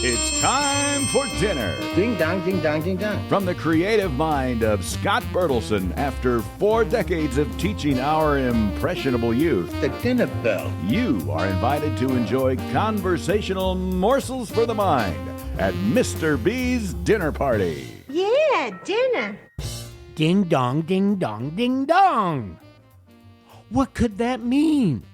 It's time for dinner. Ding dong, ding dong, ding dong. From the creative mind of Scott Bertelson, after 4 decades of teaching our impressionable youth, The dinner bell. you are invited to enjoy conversational morsels for the mind at Mr. B's dinner party. Yeah, dinner. Ding dong, ding dong, ding dong. What could that mean?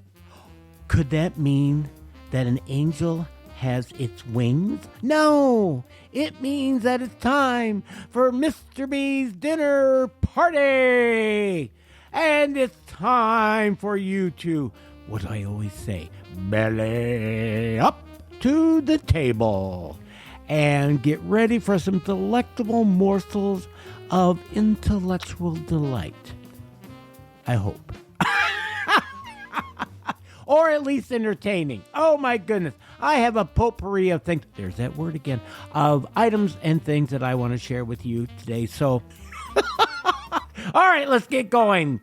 Could that mean that an angel has its wings? No, it means that it's time for Mr. B's dinner party. And it's time for you to, what do I always say, belly up to the table and get ready for some delectable morsels of intellectual delight. I hope. Or at least entertaining. Oh my goodness. I have a potpourri of things, there's that word again, of items and things that I want to share with you today. So, all right, let's get going.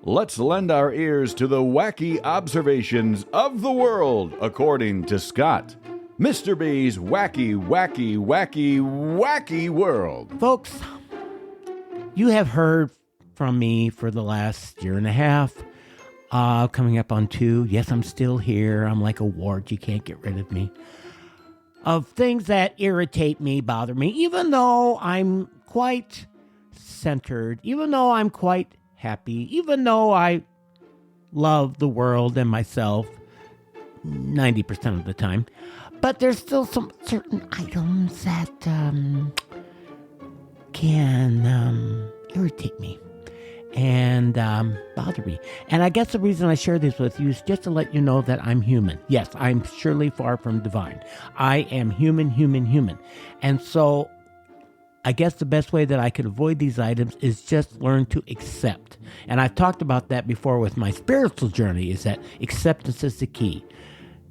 Let's lend our ears to the wacky observations of the world, according to Scott. Mr. B's wacky, wacky, wacky, wacky world. Folks, you have heard from me for the last year and a half, coming up on 2. Yes, I'm still here. I'm like a wart. You can't get rid of me. Of things that irritate me, bother me, even though I'm quite centered, even though I'm quite happy, even though I love the world and myself 90% of the time. But there's still some certain items that can irritate me and bother me. And I guess the reason I share this with you is just to let you know that I'm human. Yes, I'm surely far from divine. I am human. And so I guess the best way that I could avoid these items is just learn to accept. And I've talked about that before with my spiritual journey, is that acceptance is the key.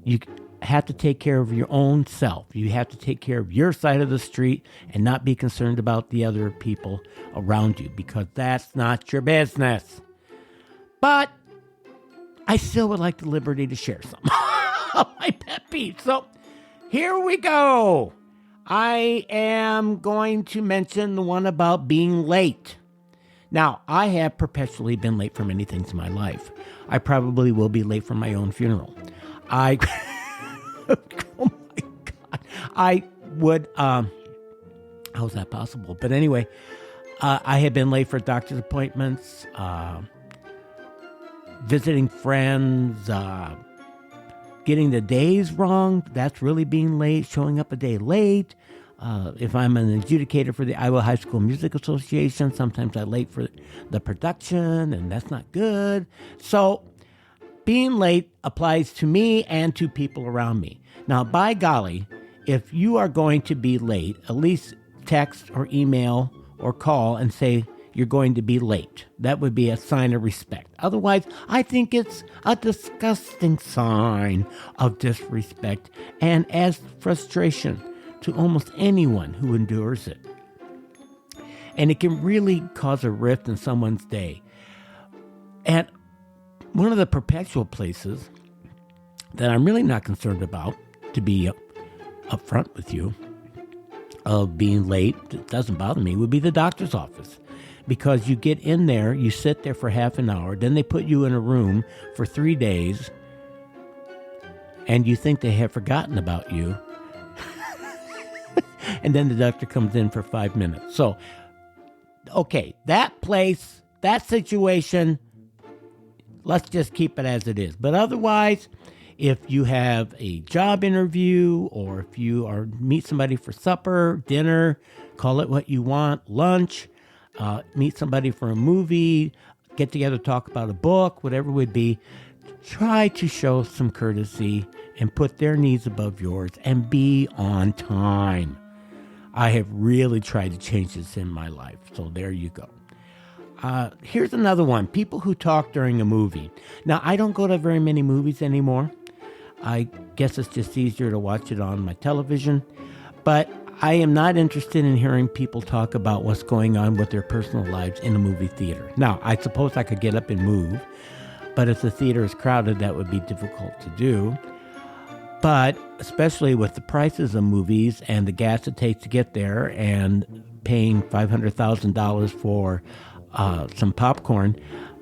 You have to take care of your own self. You have to take care of your side of the street and not be concerned about the other people around you, because that's not your business. But I still would like the liberty to share some of my pet peeves. So here we go. I am going to mention the one about being late. Now, I have perpetually been late for many things in my life. I probably will be late for my own funeral. Oh my God. I would, how's that possible? But anyway, I had been late for doctor's appointments, visiting friends, getting the days wrong. That's really being late, showing up a day late. If I'm an adjudicator for the Iowa High School Music Association, sometimes I'm late for the production, and that's not good. So being late applies to me and to people around me. Now, by golly, if you are going to be late, at least text or email or call and say you're going to be late. That would be a sign of respect. Otherwise, I think it's a disgusting sign of disrespect and adds frustration to almost anyone who endures it. And it can really cause a rift in someone's day. And one of the perpetual places that I'm really not concerned about, to be upfront with you, of being late, it doesn't bother me, would be the doctor's office. Because you get in there, you sit there for half an hour, then they put you in a room for 3 days, and you think they have forgotten about you. And then the doctor comes in for 5 minutes. So, okay, that place, that situation, let's just keep it as it is. But otherwise, if you have a job interview, or if you meet somebody for supper, dinner, call it what you want, lunch, meet somebody for a movie, get together, talk about a book, whatever it would be, try to show some courtesy and put their needs above yours and be on time. I have really tried to change this in my life, so there you go. Here's another one. People who talk during a movie. Now, I don't go to very many movies anymore. I guess it's just easier to watch it on my television. But I am not interested in hearing people talk about what's going on with their personal lives in a movie theater. Now, I suppose I could get up and move, but if the theater is crowded, that would be difficult to do. But especially with the prices of movies and the gas it takes to get there and paying $500,000 for some popcorn,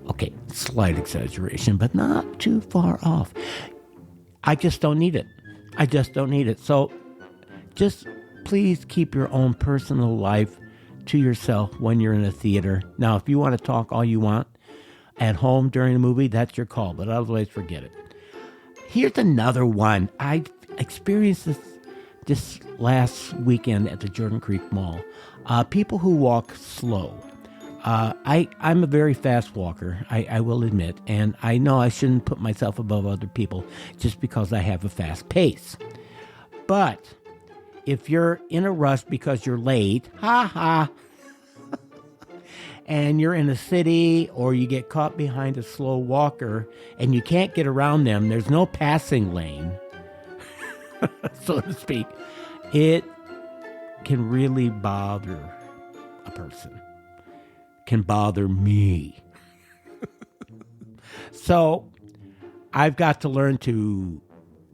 okay, slight exaggeration, but not too far off. I just don't need it. I just don't need it. So just please keep your own personal life to yourself when you're in a theater. Now, if you want to talk all you want at home during a movie, that's your call, but otherwise forget it. Here's another one. I experienced this last weekend at the Jordan Creek Mall. People who walk slow. I'm a very fast walker, I will admit, and I know I shouldn't put myself above other people just because I have a fast pace. But if you're in a rush because you're late, and you're in a city or you get caught behind a slow walker and you can't get around them, there's no passing lane, so to speak, it can really bother a person. Can bother me. So I've got to learn to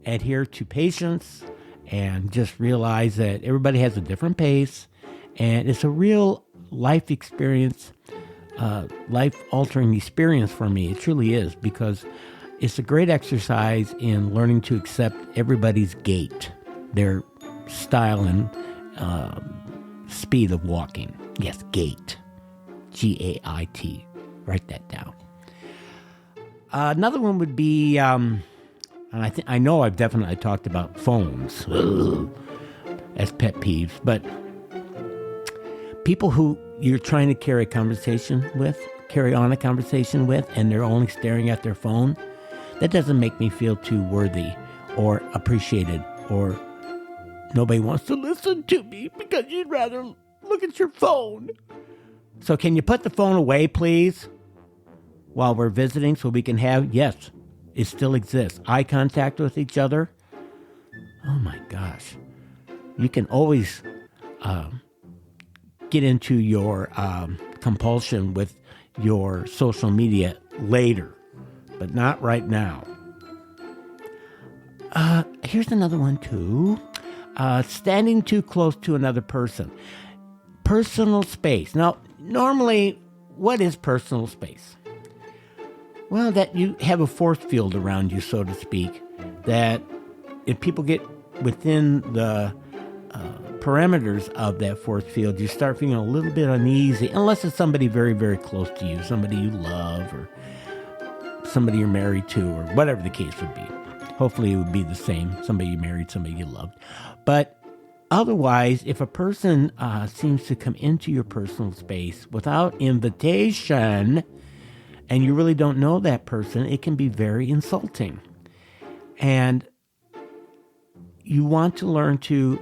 adhere to patience and just realize that everybody has a different pace, and it's a real life experience, life-altering experience for me. It truly is, because it's a great exercise in learning to accept everybody's gait, their style and speed of walking. Yes, gait. G-A-I-T. Write that down. Another one would be, and I know I've definitely talked about phones as pet peeves, but people who you're trying to carry on a conversation with, and they're only staring at their phone, that doesn't make me feel too worthy or appreciated, or nobody wants to listen to me because you'd rather look at your phone. So can you put the phone away, please, while we're visiting, so we can have, yes, it still exists, eye contact with each other? Oh my gosh. You can always get into your compulsion with your social media later, but not right now. Here's another one too. Standing too close to another person. Personal space. Now, normally, what is personal space? Well, that you have a force field around you, so to speak, that if people get within the parameters of that force field, you start feeling a little bit uneasy, unless it's somebody very, very close to you, somebody you love, or somebody you're married to, or whatever the case would be. Hopefully it would be the same, somebody you married, somebody you loved. But otherwise, if a person seems to come into your personal space without invitation, and you really don't know that person, it can be very insulting. And you want to learn to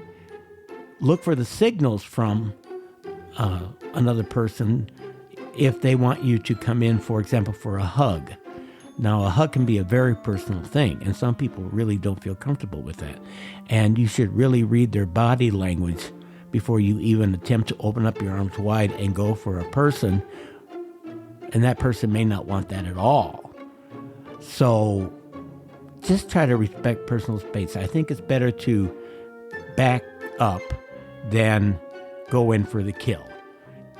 look for the signals from another person if they want you to come in, for example, for a hug. Now, a hug can be a very personal thing, and some people really don't feel comfortable with that. And you should really read their body language before you even attempt to open up your arms wide and go for a person, and that person may not want that at all. So just try to respect personal space. I think it's better to back up than go in for the kill,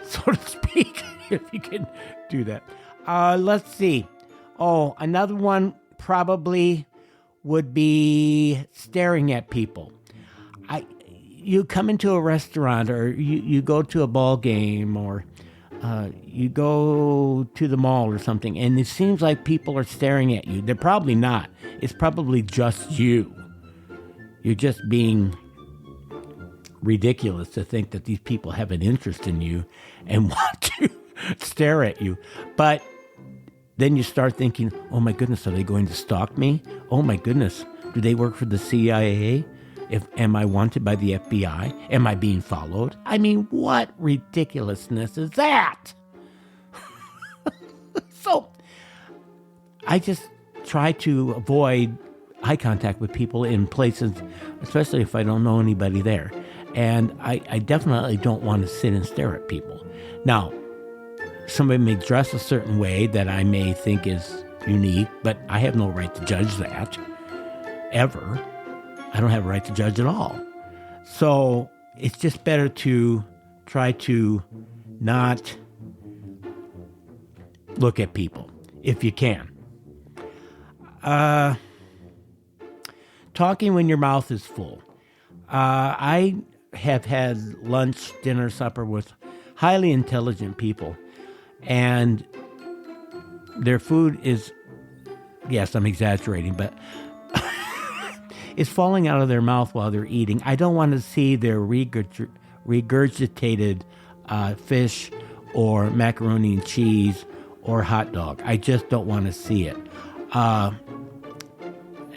so to speak, if you can do that. Let's see. Oh, another one probably would be staring at people. You come into a restaurant, or you go to a ball game, or you go to the mall or something, and it seems like people are staring at you. They're probably not. It's probably just you. You're just being ridiculous to think that these people have an interest in you and want to stare at you. But then you start thinking, oh my goodness, are they going to stalk me? Oh my goodness, do they work for the CIA? Am I wanted by the FBI? Am I being followed? I mean, what ridiculousness is that? So I just try to avoid eye contact with people in places, especially if I don't know anybody there. And I definitely don't want to sit and stare at people. Now, somebody may dress a certain way that I may think is unique, but I have no right to judge that, ever. I don't have a right to judge at all. So it's just better to try to not look at people if you can. Talking when your mouth is full. I have had lunch, dinner, supper with highly intelligent people, and their food is, yes, I'm exaggerating, but is falling out of their mouth while they're eating. I don't want to see their regurgitated fish or macaroni and cheese or hot dog. I just don't want to see it. And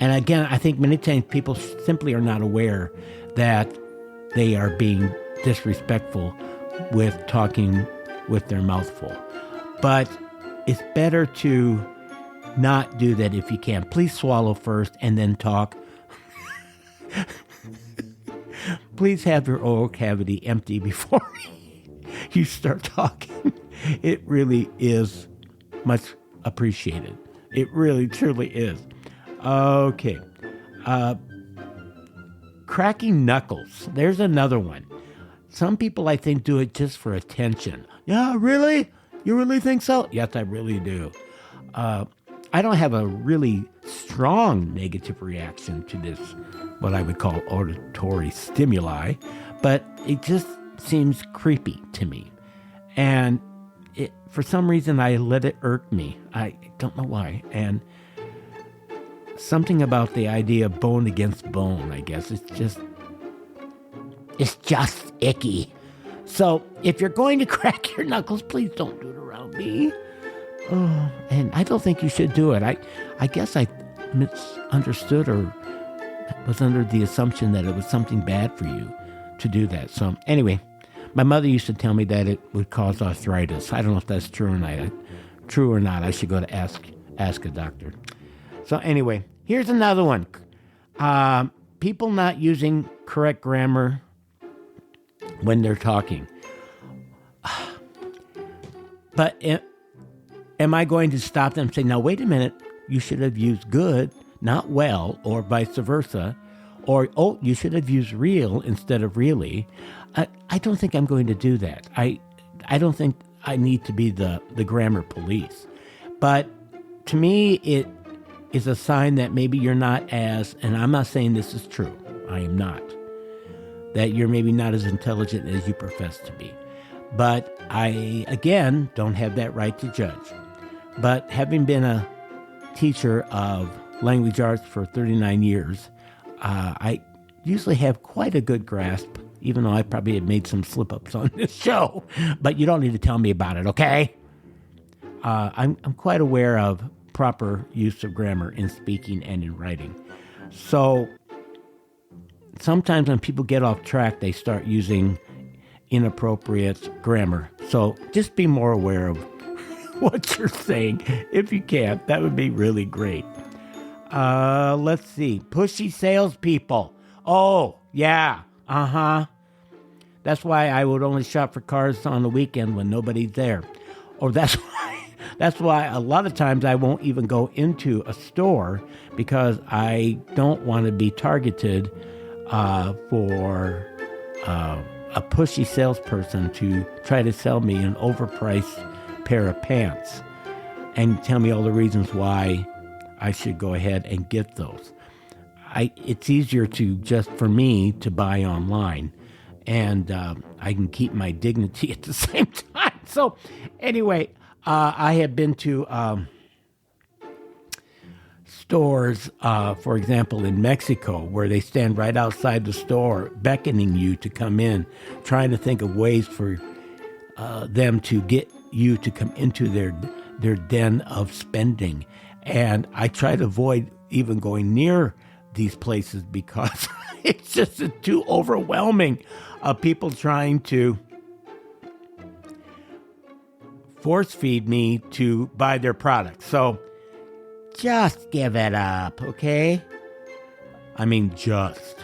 again, I think many times people simply are not aware that they are being disrespectful with talking with their mouth full. But it's better to not do that if you can. Please swallow first and then talk. Please have your oral cavity empty before you start talking. It really is much appreciated. It really, truly is. Okay. Cracking knuckles. There's another one. Some people, I think, do it just for attention. Yeah, really? You really think so? Yes, I really do. I don't have a really strong negative reaction to this, what I would call auditory stimuli, but it just seems creepy to me. And for some reason, I let it irk me. I don't know why. And something about the idea of bone against bone, I guess. It's just icky. So if you're going to crack your knuckles, please don't do it around me. Oh, and I don't think you should do it. I guess I misunderstood or was under the assumption that it was something bad for you to do that. So anyway, my mother used to tell me that it would cause arthritis. I don't know if that's true or not. I should go to ask a doctor. So anyway, here's another one. People not using correct grammar when they're talking. But am I going to stop them and say, now, wait a minute, you should have used good, not well, or vice versa, or, oh, you should have used real instead of really? I don't think I'm going to do that. I don't think I need to be the grammar police. But to me, it is a sign that maybe you're not as, and I'm not saying this is true, I am not, that you're maybe not as intelligent as you profess to be. But I, again, don't have that right to judge. But having been a teacher of language arts for 39 years, I usually have quite a good grasp, even though I probably have made some slip-ups on this show. But you don't need to tell me about it, okay? I'm quite aware of proper use of grammar in speaking and in writing. So sometimes when people get off track, they start using inappropriate grammar. So just be more aware of what you're saying. If you can, that would be really great. Let's see. Pushy salespeople. Oh, yeah. That's why I would only shop for cars on the weekend when nobody's there. Or that's why a lot of times I won't even go into a store because I don't want to be targeted for a pushy salesperson to try to sell me an overpriced pair of pants and tell me all the reasons why I should go ahead and get those. It's easier for me to buy online, and I can keep my dignity at the same time. So anyway, I have been to stores, for example, in Mexico, where they stand right outside the store beckoning you to come in, trying to think of ways for them to get you to come into their den of spending. And I try to avoid even going near these places because it's just too overwhelming of people trying to force feed me to buy their products. So just give it up, okay? I mean, just.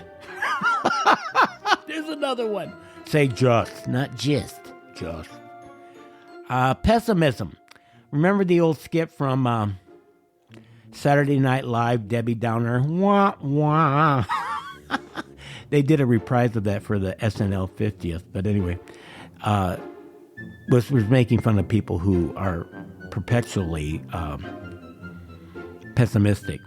There's another one. Say just, not just. Just. Pessimism. Remember the old skit from Saturday Night Live, Debbie Downer? Wah, wah. They did a reprise of that for the SNL 50th. But anyway, was making fun of people who are perpetually pessimistic.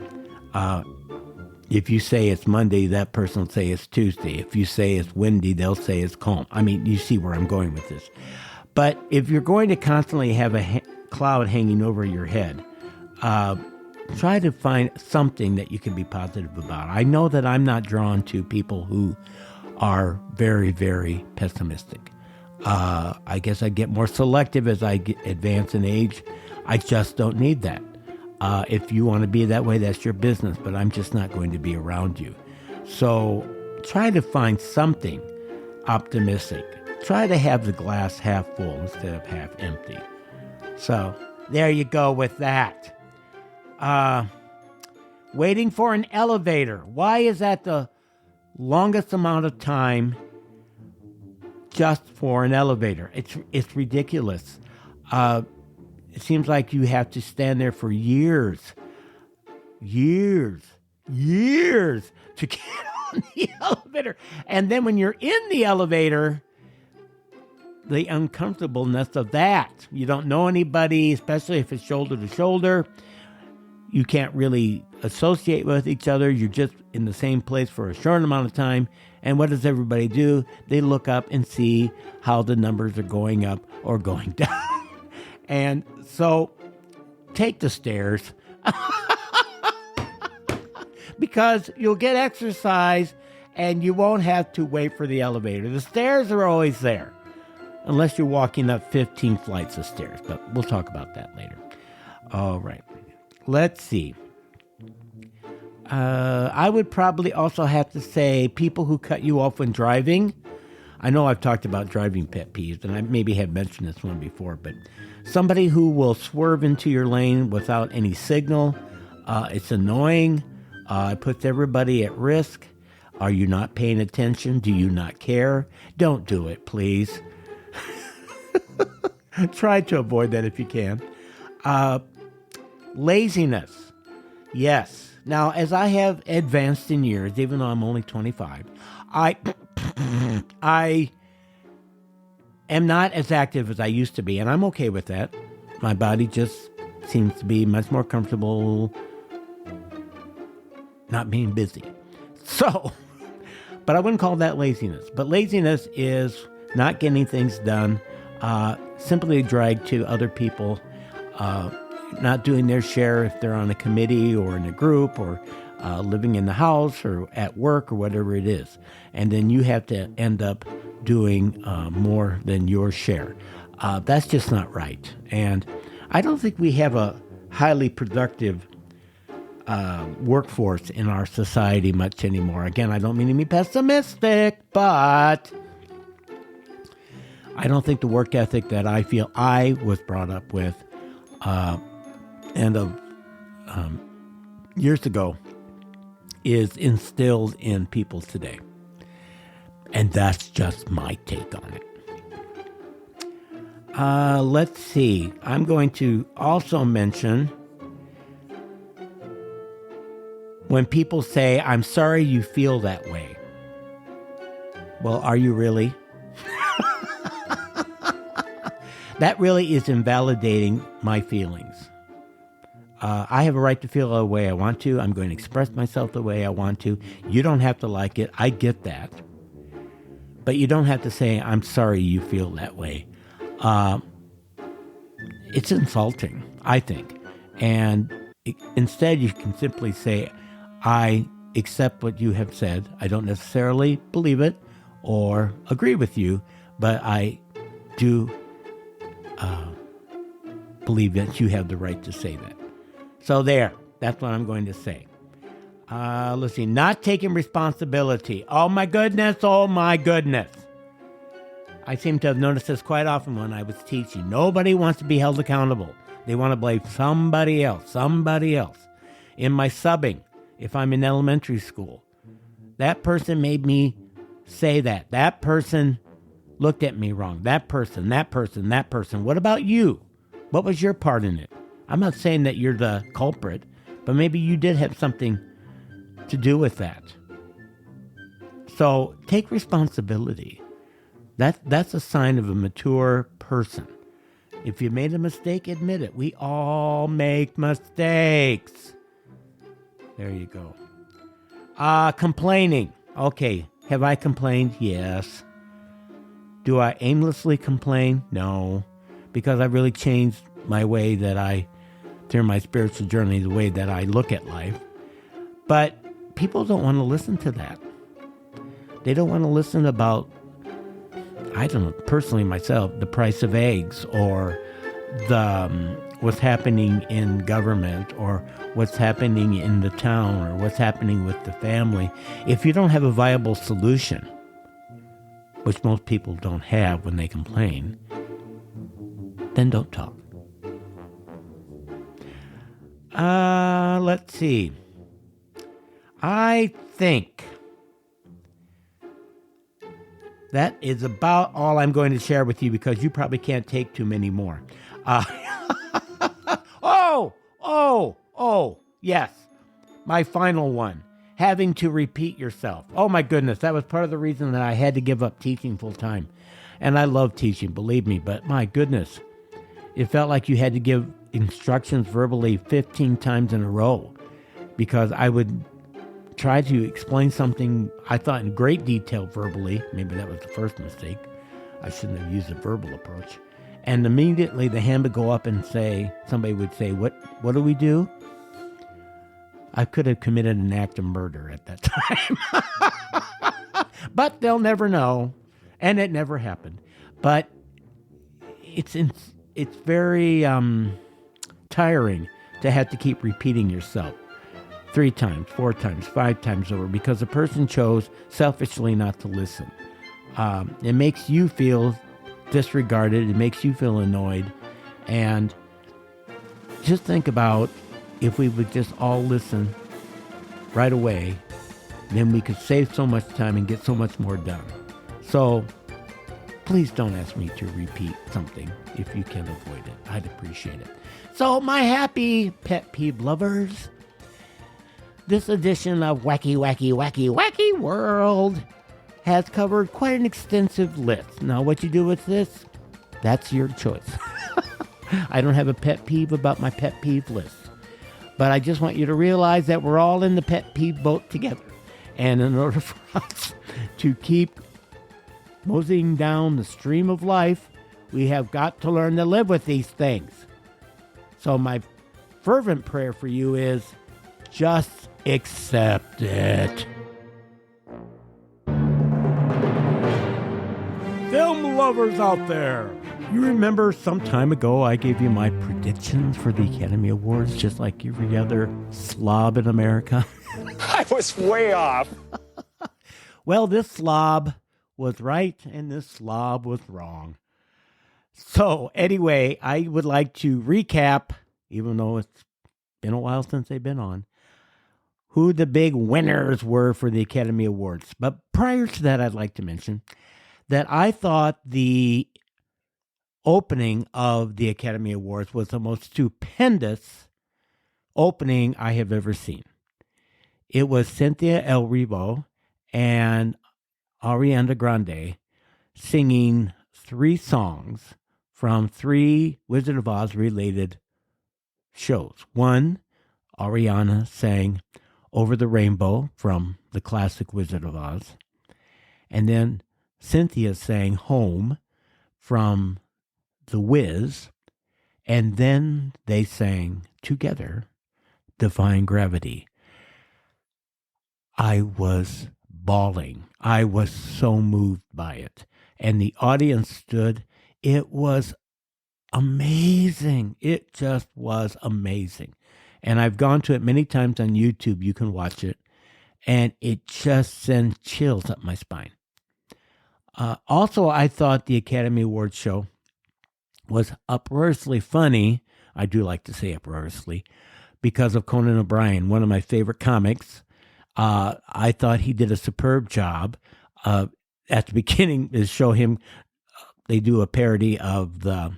If you say it's Monday, that person will say it's Tuesday. If you say it's windy, they'll say it's calm. I mean, you see where I'm going with this. But if you're going to constantly have a cloud hanging over your head, try to find something that you can be positive about. I know that I'm not drawn to people who are very, very pessimistic. I guess I get more selective as I advance in age. I just don't need that. If you want to be that way, that's your business, but I'm just not going to be around you. So try to find something optimistic. Try to have the glass half full instead of half empty. So there you go with that. Waiting for an elevator. Why is that the longest amount of time just for an elevator? It's ridiculous. It seems like you have to stand there for years to get on the elevator. And then when you're in the elevator, the uncomfortableness of that. You don't know anybody, especially if it's shoulder to shoulder. You can't really associate with each other. You're just in the same place for a short amount of time. And what does everybody do? They look up and see how the numbers are going up or going down. And so take the stairs because you'll get exercise and you won't have to wait for the elevator. The stairs are always there unless you're walking up 15 flights of stairs, but we'll talk about that later. All right. Let's see. I would probably also have to say people who cut you off when driving. I know I've talked about driving pet peeves, and I maybe have mentioned this one before, but somebody who will swerve into your lane without any signal, it's annoying. It puts everybody at risk. Are you not paying attention? Do you not care? Don't do it, please. Try to avoid that if you can. Laziness. Yes. Now, as I have advanced in years, even though I'm only 25, I am not as active as I used to be, and I'm okay with that. My body just seems to be much more comfortable not being busy. So, but I wouldn't call that laziness. But laziness is not getting things done, simply dragged to other people, not doing their share if they're on a committee or in a group or living in the house or at work or whatever it is. And then you have to end up doing more than your share. That's just not right. And I don't think we have a highly productive workforce in our society much anymore. Again, I don't mean to be pessimistic, but I don't think the work ethic that I feel I was brought up with years ago is instilled in people today. And that's just my take on it. Let's see. I'm going to also mention when people say, I'm sorry you feel that way. Well, are you really? That really is invalidating my feelings. I have a right to feel the way I want to. I'm going to express myself the way I want to. You don't have to like it. I get that. But you don't have to say, I'm sorry you feel that way. It's insulting, I think. And instead, you can simply say, I accept what you have said. I don't necessarily believe it or agree with you, but I do believe that you have the right to say that. So there, that's what I'm going to say. Let's see, not taking responsibility. Oh my goodness. I seem to have noticed this quite often when I was teaching. Nobody wants to be held accountable. They want to blame somebody else. In my subbing, if I'm in elementary school, that person made me say that. That person looked at me wrong. That person. What about you? What was your part in it? I'm not saying that you're the culprit, but maybe you did have something to do with that. So take responsibility. That's a sign of a mature person. If you made a mistake, admit it. We all make mistakes. There you go. Complaining. Okay, have I complained? Yes. Do I aimlessly complain? No. Because I really changed my way through my spiritual journey, the way that I look at life. But people don't want to listen to that. They don't want to listen about, I don't know, personally myself, the price of eggs or what's happening in government or what's happening in the town or what's happening with the family. If you don't have a viable solution, which most people don't have when they complain, then don't talk. Let's see. I think that is about all I'm going to share with you because you probably can't take too many more. Yes. My final one. Having to repeat yourself. Oh my goodness, that was part of the reason that I had to give up teaching full time. And I love teaching, believe me, but my goodness, it felt like you had to give instructions verbally 15 times in a row because I would try to explain something I thought in great detail verbally. Maybe that was the first mistake. I shouldn't have used a verbal approach. And immediately the hand would go up and somebody would say, what do we do? I could have committed an act of murder at that time. But they'll never know. And it never happened. But it's very tiring to have to keep repeating yourself 3 times, 4 times, 5 times over because the person chose selfishly not to listen. It makes you feel disregarded. It makes you feel annoyed. And just think about if we would just all listen right away, then we could save so much time and get so much more done. So please don't ask me to repeat something if you can avoid it. I'd appreciate it. So my happy pet peeve lovers, this edition of Wacky, Wacky, Wacky, Wacky World has covered quite an extensive list. Now, what you do with this, that's your choice. I don't have a pet peeve about my pet peeve list. But I just want you to realize that we're all in the pet peeve boat together. And in order for us to keep moseying down the stream of life, we have got to learn to live with these things. So my fervent prayer for you is just accept it. Film lovers out there, you remember some time ago I gave you my predictions for the Academy Awards, just like every other slob in America? I was way off. Well, this slob was right and this slob was wrong. So anyway, I would like to recap, even though it's been a while since they've been on, who the big winners were for the Academy Awards. But prior to that, I'd like to mention that I thought the opening of the Academy Awards was the most stupendous opening I have ever seen. It was Cynthia Erivo and Ariana Grande singing 3 songs from 3 Wizard of Oz related shows. One, Ariana sang Over the Rainbow from the classic Wizard of Oz. And then Cynthia sang Home from The Wiz. And then they sang together Defying Gravity. I was bawling. I was so moved by it. And the audience stood. It was amazing. It just was amazing. And I've gone to it many times on YouTube. You can watch it. And it just sends chills up my spine. Also, I thought the Academy Awards show was uproariously funny. I do like to say uproariously because of Conan O'Brien, one of my favorite comics. I thought he did a superb job. At the beginning, is show him, they do a parody of the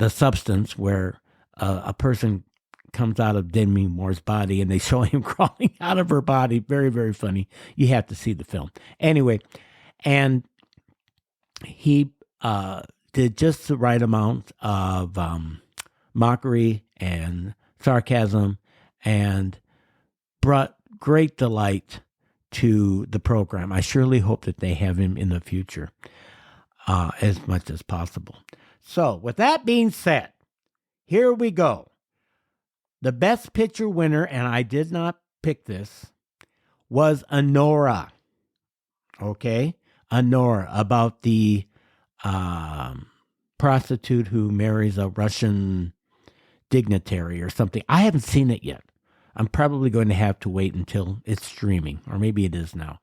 Substance where a person comes out of Demi Moore's body, and they show him crawling out of her body. Very, very funny. You have to see the film. Anyway, and he did just the right amount of mockery and sarcasm and brought great delight to the program. I surely hope that they have him in the future as much as possible. So, with that being said, here we go. The Best Picture winner, and I did not pick this, was Anora. Okay? Anora, about the prostitute who marries a Russian dignitary or something. I haven't seen it yet. I'm probably going to have to wait until it's streaming, or maybe it is now.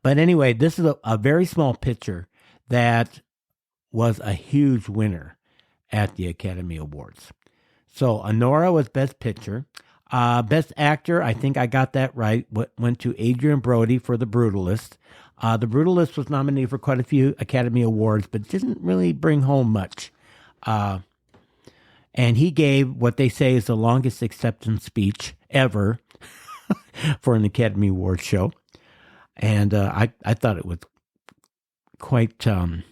But anyway, this is a very small picture that was a huge winner at the Academy Awards. So Anora was Best Picture. Best Actor, I think I got that right, went to Adrian Brody for The Brutalist. The Brutalist was nominated for quite a few Academy Awards, but didn't really bring home much. And he gave what they say is the longest acceptance speech ever for an Academy Awards show. And I thought it was quite long.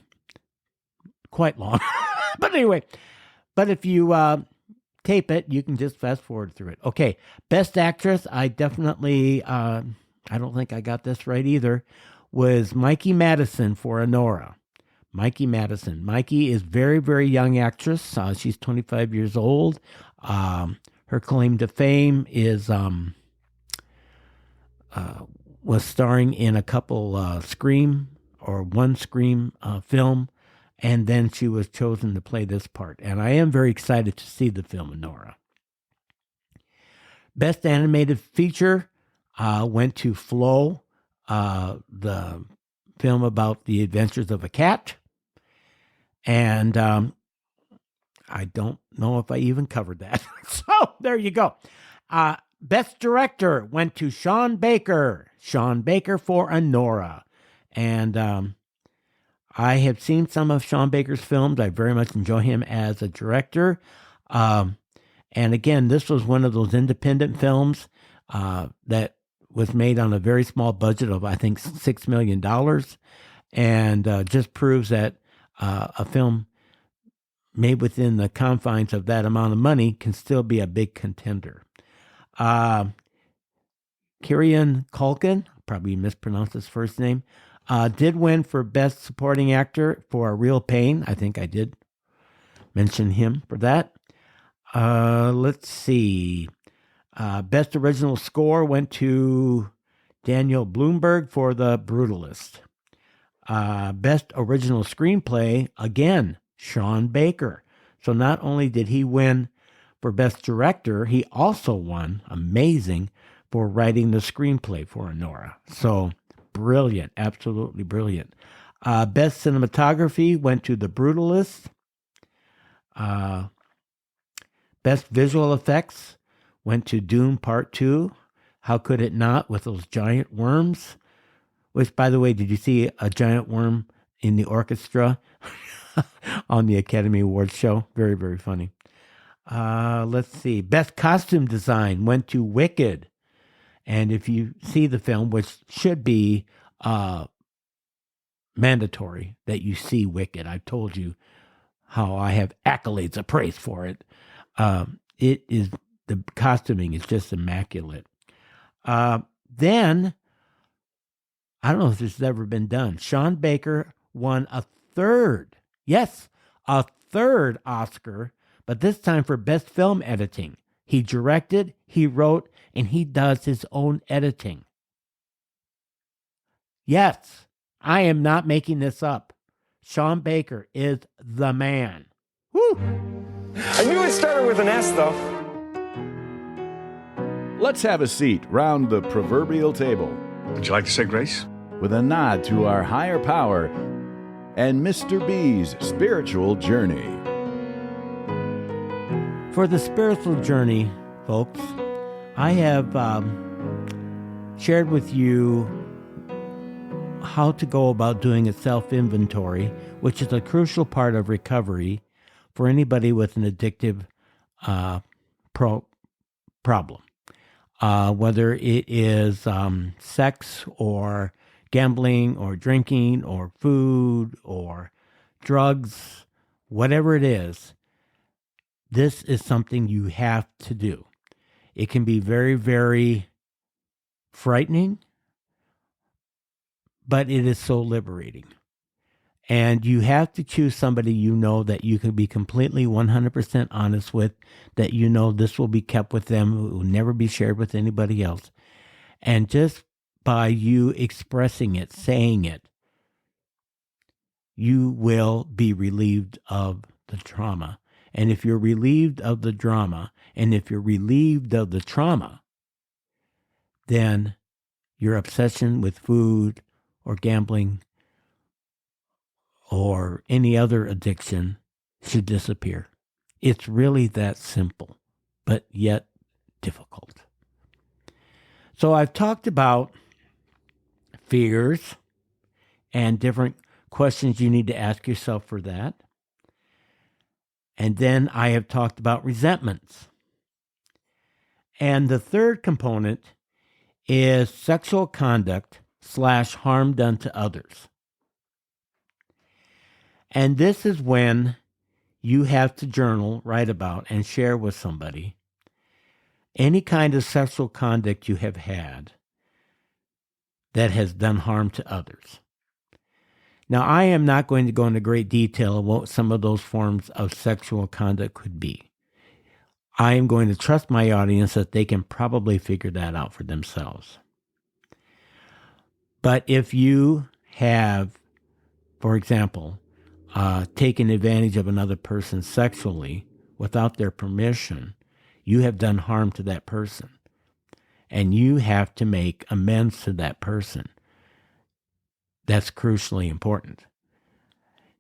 But anyway, if you tape it, you can just fast forward through it. Okay, Best Actress, I definitely, I don't think I got this right either, was Mikey Madison for Anora. Mikey Madison. Mikey is very, very young actress. She's 25 years old. Her claim to fame is was starring in a couple Scream or one Scream film, and then she was chosen to play this part. And I am very excited to see the film Anora. Best Animated Feature went to Flo, the film about the adventures of a cat. And I don't know if I even covered that. So there you go. Best Director went to Sean Baker. Sean Baker for Anora. And I have seen some of Sean Baker's films. I very much enjoy him as a director. And again, this was one of those independent films that was made on a very small budget of, I think, $6 million. And just proves that a film made within the confines of that amount of money can still be a big contender. Kieran Culkin, probably mispronounced his first name, did win for Best Supporting Actor for A Real Pain. I think I did mention him for that. Let's see. Best Original Score went to Daniel Bloomberg for The Brutalist. Best Original Screenplay, again, Sean Baker. So not only did he win for Best Director, he also won, amazing, for writing the screenplay for Anora. So brilliant, absolutely brilliant. Best Cinematography went to The Brutalist. Best Visual Effects went to Dune Part 2. How could it not, with those giant worms? Which, by the way, did you see a giant worm in the orchestra on the Academy Awards show? Very, very funny. Let's see. Best Costume Design went to Wicked. And if you see the film, which should be mandatory that you see Wicked, I've told you how I have accolades of praise for it. It is, the costuming is just immaculate. Then, I don't know if this has ever been done. Sean Baker won a third Oscar, but this time for Best Film Editing. He directed, he wrote, and he does his own editing. Yes, I am not making this up. Sean Baker is the man. Woo! I knew it started with an S, though. Let's have a seat round the proverbial table Would you like to say grace? with a nod to our higher power and Mr. B's spiritual journey. For the spiritual journey, folks, I have shared with you how to go about doing a self-inventory, which is a crucial part of recovery for anybody with an addictive problem. Whether it is sex or gambling or drinking or food or drugs, whatever it is, this is something you have to do. It can be very, very frightening, but it is so liberating. And you have to choose somebody you know that you can be completely 100% honest with, that you know this will be kept with them, it will never be shared with anybody else. And just by you expressing it, saying it, you will be relieved of the trauma. And if you're relieved of the drama, and if you're relieved of the trauma, then your obsession with food or gambling or any other addiction should disappear. It's really that simple, but yet difficult. So I've talked about fears and different questions you need to ask yourself for that. And then I have talked about resentments. And the third component is sexual conduct / harm done to others. And this is when you have to journal, write about, and share with somebody any kind of sexual conduct you have had that has done harm to others. Now, I am not going to go into great detail of what some of those forms of sexual conduct could be. I am going to trust my audience that they can probably figure that out for themselves. But if you have, for example, taken advantage of another person sexually without their permission, you have done harm to that person. And you have to make amends to that person. That's crucially important.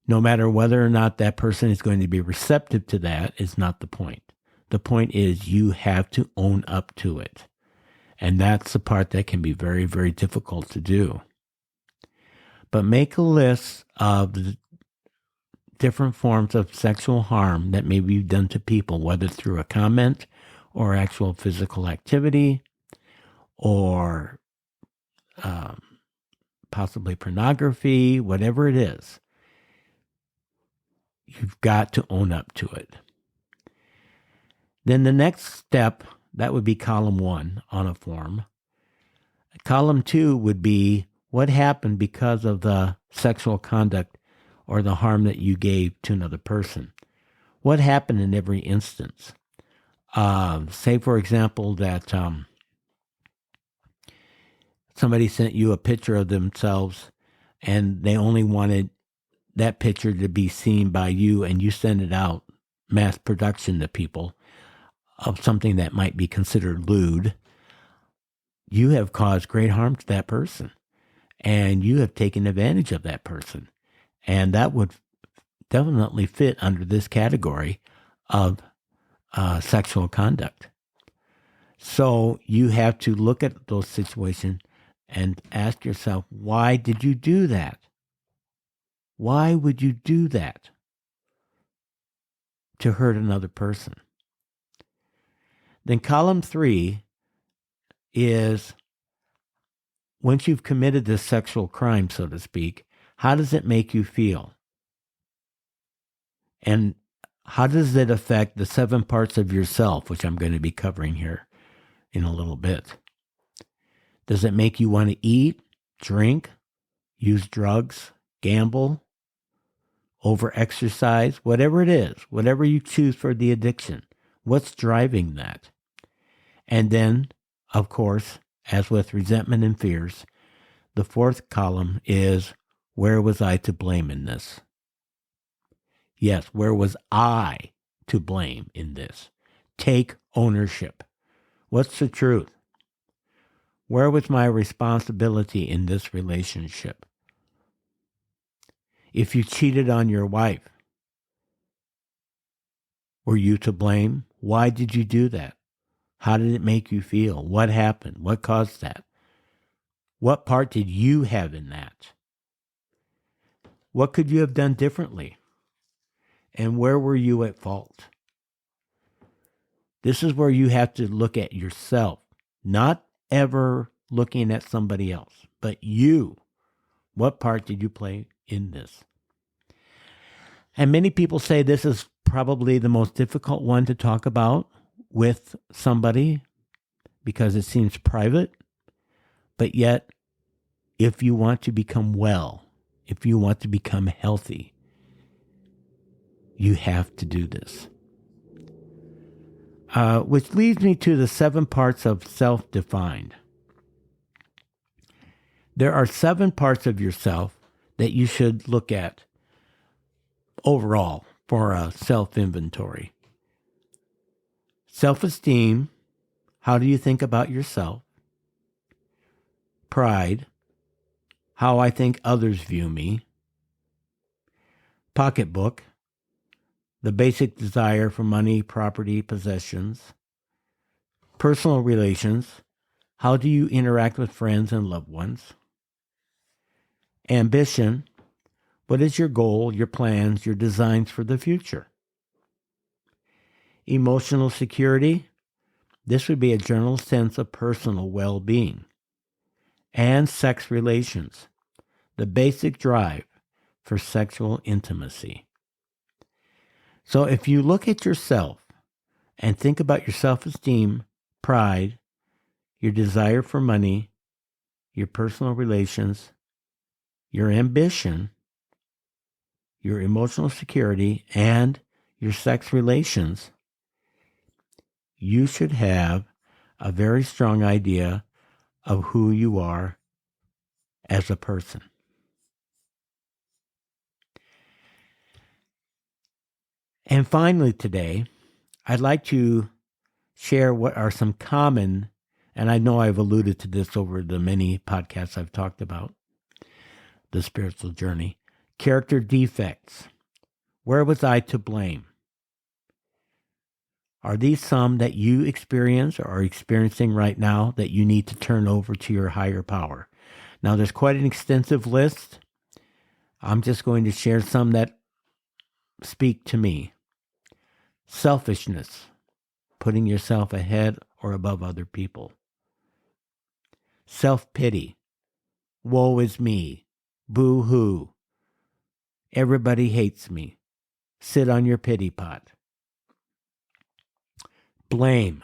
No matter whether or not that person is going to be receptive to that is not the point. The point is you have to own up to it. And that's the part that can be very, very difficult to do. But make a list of the different forms of sexual harm that may be done to people, whether through a comment or actual physical activity or possibly pornography, whatever it is. You've got to own up to it. Then the next step, that would be column 1 on a form. Column 2 would be what happened because of the sexual conduct or the harm that you gave to another person. What happened in every instance? Say, for example, that somebody sent you a picture of themselves and they only wanted that picture to be seen by you, and you send it out, mass production to people of something that might be considered lewd. You have caused great harm to that person, and you have taken advantage of that person. And that would definitely fit under this category of sexual conduct. So you have to look at those situations and ask yourself, why did you do that? Why would you do that to hurt another person? Then column 3 is, once you've committed this sexual crime, so to speak, how does it make you feel? And how does it affect the 7 parts of yourself, which I'm going to be covering here in a little bit? Does it make you want to eat, drink, use drugs, gamble, over-exercise, whatever it is, whatever you choose for the addiction? What's driving that? And then, of course, as with resentment and fears, the 4th column is, where was I to blame in this? Yes, where was I to blame in this? Take ownership. What's the truth? Where was my responsibility in this relationship? If you cheated on your wife, were you to blame? Why did you do that? How did it make you feel? What happened? What caused that? What part did you have in that? What could you have done differently? And where were you at fault? This is where you have to look at yourself, not ever looking at somebody else, but you. What part did you play in this? And many people say this is probably the most difficult one to talk about with somebody because it seems private. But yet, if you want to become well, if you want to become healthy, you have to do this. Which leads me to the 7 parts of self-defined. There are 7 parts of yourself that you should look at overall for a self-inventory. Self-esteem, how do you think about yourself? Pride, how I think others view me. Pocketbook, the basic desire for money, property, possessions. Personal relations, how do you interact with friends and loved ones? Ambition, what is your goal, your plans, your designs for the future? Emotional security, this would be a general sense of personal well-being. And sex relations, the basic drive for sexual intimacy. So if you look at yourself and think about your self-esteem, pride, your desire for money, your personal relations, your ambition, your emotional security, and your sex relations, you should have a very strong idea of who you are as a person. And finally today, I'd like to share what are some common, and I know I've alluded to this over the many podcasts I've talked about, the spiritual journey, character defects. Where was I to blame? Are these some that you experience or are experiencing right now that you need to turn over to your higher power? Now, there's quite an extensive list. I'm just going to share some that speak to me. Selfishness, putting yourself ahead or above other people. Self-pity, woe is me, boo-hoo, everybody hates me, sit on your pity pot. Blame.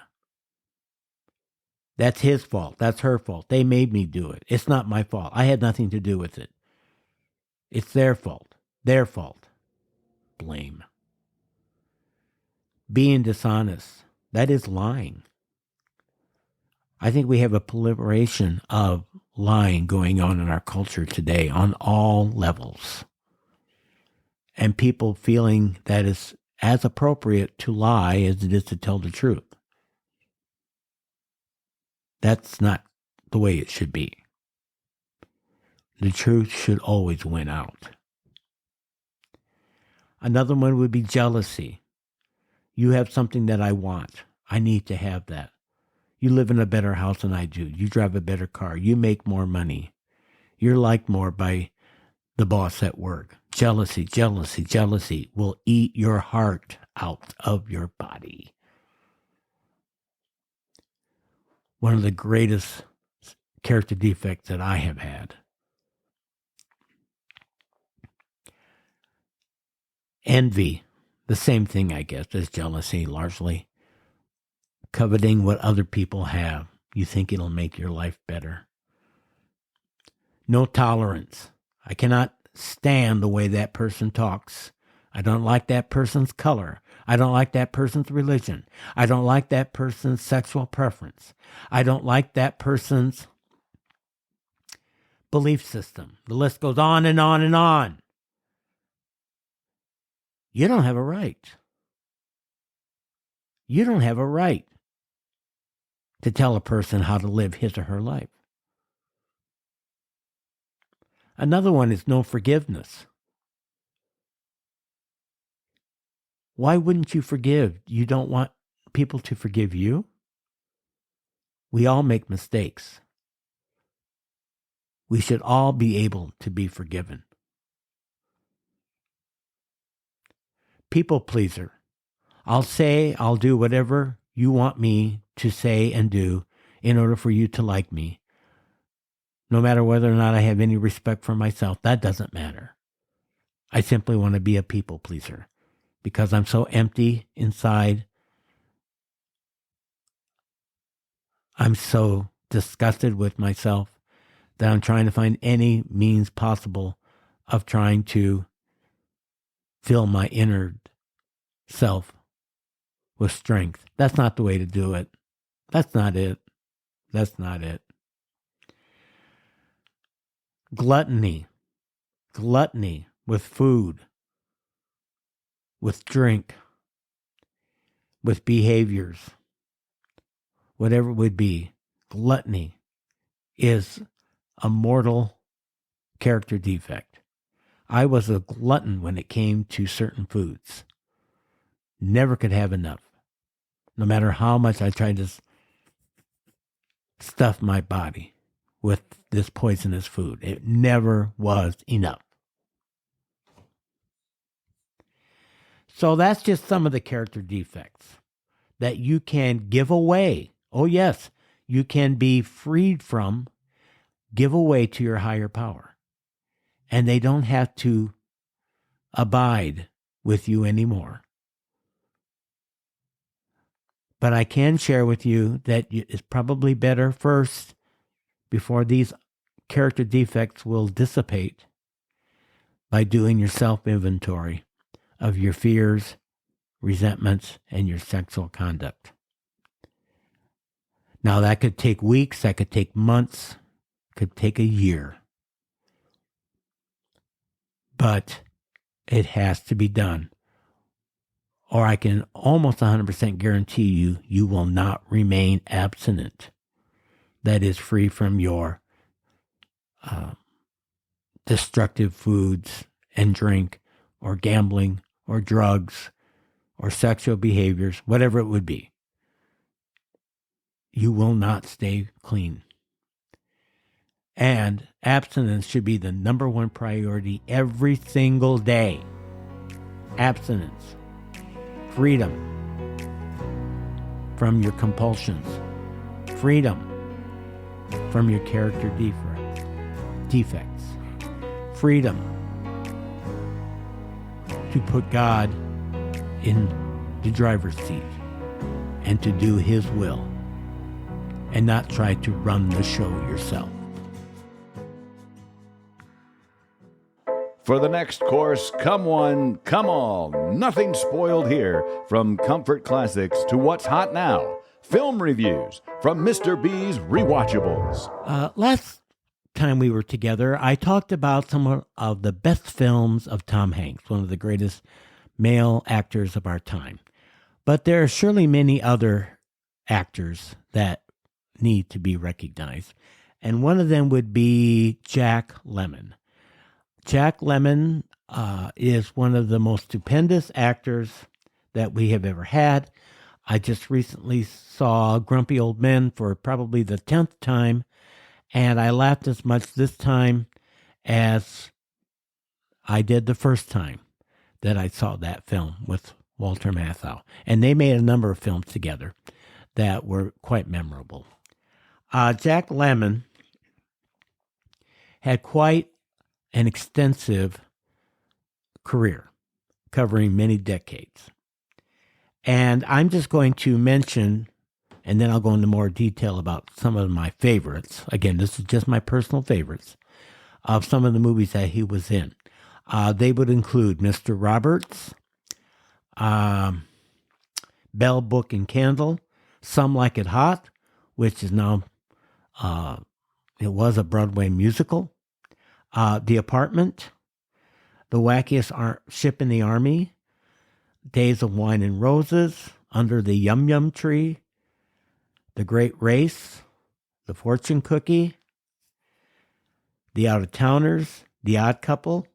That's his fault. That's her fault. They made me do it. It's not my fault. I had nothing to do with it. It's their fault. Their fault. Blame. Being dishonest. That is lying. I think we have a proliferation of lying going on in our culture today on all levels. And people feeling that it's as appropriate to lie as it is to tell the truth. That's not the way it should be. The truth should always win out. Another one would be jealousy. You have something that I want. I need to have that. You live in a better house than I do. You drive a better car. You make more money. You're liked more by the boss at work. Jealousy, jealousy, jealousy will eat your heart out of your body. One of the greatest character defects that I have had. Envy, the same thing, I guess, as jealousy, largely. Coveting what other people have. You think it'll make your life better. No tolerance. I cannot stand the way that person talks. I don't like that person's color. I don't like that person's religion. I don't like that person's sexual preference. I don't like that person's belief system. The list goes on and on and on. You don't have a right. You don't have a right to tell a person how to live his or her life. Another one is no forgiveness. Why wouldn't you forgive? You don't want people to forgive you? We all make mistakes. We should all be able to be forgiven. People pleaser. I'll say, I'll do whatever you want me to say and do in order for you to like me. No matter whether or not I have any respect for myself, that doesn't matter. I simply want to be a people pleaser because I'm so empty inside. I'm so disgusted with myself that I'm trying to find any means possible of trying to fill my inner self with strength. That's not the way to do it. That's not it. That's not it. Gluttony. Gluttony with food, with drink, with behaviors, whatever it would be. Gluttony is a mortal character defect. I was a glutton when it came to certain foods. Never could have enough. No matter how much I tried to stuff my body with this poisonous food, it never was enough. So that's just some of the character defects that you can give away. Oh, yes, you can be freed from, give away to your higher power. And they don't have to abide with you anymore. But I can share with you that it's probably better first, before these character defects will dissipate, by doing your self-inventory of your fears, resentments, and your sexual conduct. Now, that could take weeks, that could take months, could take a year. But it has to be done. Or I can almost 100% guarantee you, you will not remain abstinent. That is, free from your destructive foods and drink, or gambling, or drugs, or sexual behaviors, whatever it would be. You will not stay clean. And abstinence should be the number one priority every single day. Abstinence. Freedom from your compulsions. Freedom from your character defects. Freedom to put God in the driver's seat and to do His will and not try to run the show yourself. For the next course, come one, come all. Nothing spoiled here. From comfort classics to what's hot now. Film reviews from Mr. B's Rewatchables. Last time we were together, I talked about some of the best films of Tom Hanks, one of the greatest male actors of our time. But there are surely many other actors that need to be recognized. And one of them would be Jack Lemmon. Jack Lemmon is one of the most stupendous actors that we have ever had. I just recently saw Grumpy Old Men for probably the 10th time, and I laughed as much this time as I did the first time that I saw that film with Walter Matthau. And they made a number of films together that were quite memorable. Jack Lemmon had quite an extensive career covering many decades. And I'm just going to mention, and then I'll go into more detail about some of my favorites. Again, this is just my personal favorites of some of the movies that he was in. They would include Mr. Roberts, Bell, Book, and Candle, Some Like It Hot, which is now, it was a Broadway musical, The Apartment, The Wackiest Ship in the Army, Days of Wine and Roses, Under the Yum Yum Tree, The Great Race, The Fortune Cookie, The Out-of-Towners, The Odd Couple,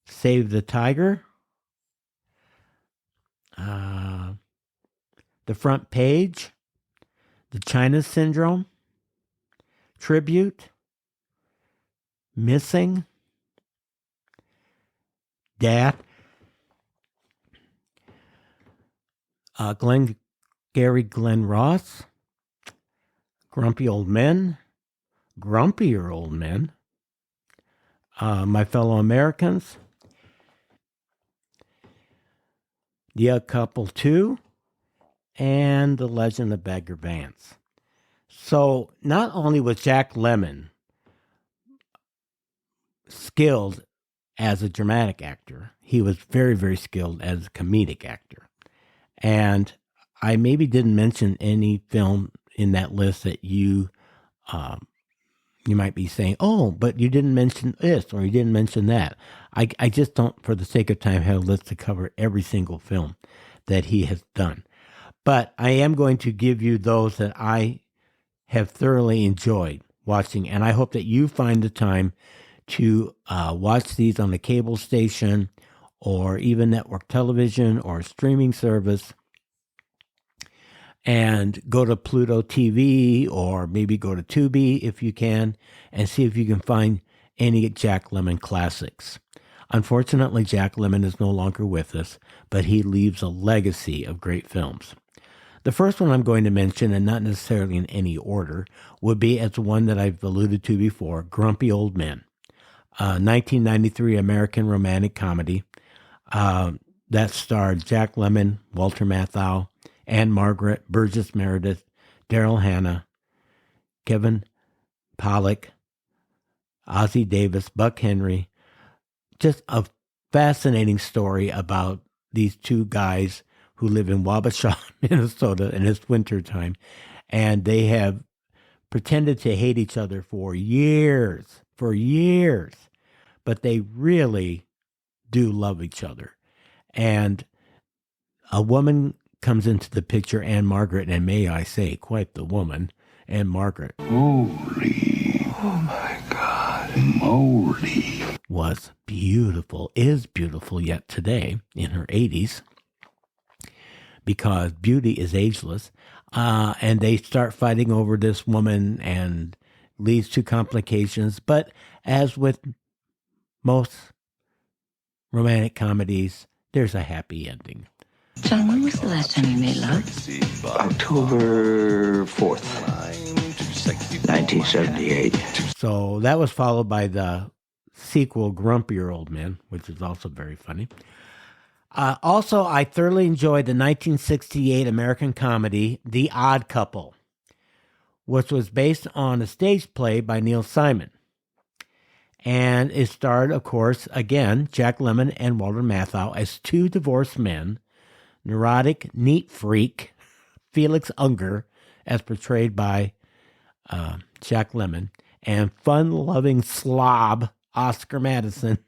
Save the Tiger, The Front Page, The China Syndrome, Tribute, Missing, Death, Glenn Ross, Grumpy Old Men, Grumpier Old Men, My Fellow Americans, The Odd Couple 2, and The Legend of Bagger Vance. So not only was Jack Lemmon skilled as a dramatic actor, he was very, very skilled as a comedic actor. And I maybe didn't mention any film in that list that you might be saying, oh, but you didn't mention this or you didn't mention that. I just don't, for the sake of time, have a list to cover every single film that he has done. But I am going to give you those that I have thoroughly enjoyed watching, and I hope that you find the time to watch these on the cable station or even network television or streaming service, and go to Pluto TV or maybe go to Tubi if you can, and see if you can find any Jack Lemmon classics. Unfortunately, Jack Lemmon is no longer with us, but he leaves a legacy of great films. The first one I'm going to mention, and not necessarily in any order, would be as one that I've alluded to before, Grumpy Old Men. 1993 American romantic comedy that starred Jack Lemmon, Walter Matthau, Anne Margaret, Burgess Meredith, Daryl Hannah, Kevin Pollak, Ozzie Davis, Buck Henry. Just a fascinating story about these two guys who live in Wabasha, Minnesota, and it's wintertime. And they have pretended to hate each other for years. But they really do love each other. And a woman comes into the picture, Anne Margaret, and may I say, quite the woman, Anne Margaret. Holy. Oh my God. Moly. Was beautiful, is beautiful yet today in her 80s. Because beauty is ageless. And they start fighting over this woman and leads to complications. But as with most romantic comedies, there's a happy ending. John, when was the last time you made love? October 4th, 1978. So that was followed by the sequel, Grumpier Old Men, which is also very funny. Also, I thoroughly enjoyed the 1968 American comedy, The Odd Couple, which was based on a stage play by Neil Simon. And it starred, of course, again, Jack Lemmon and Walter Matthau as two divorced men, neurotic, neat freak, Felix Unger, as portrayed by Jack Lemmon, and fun-loving slob, Oscar Madison,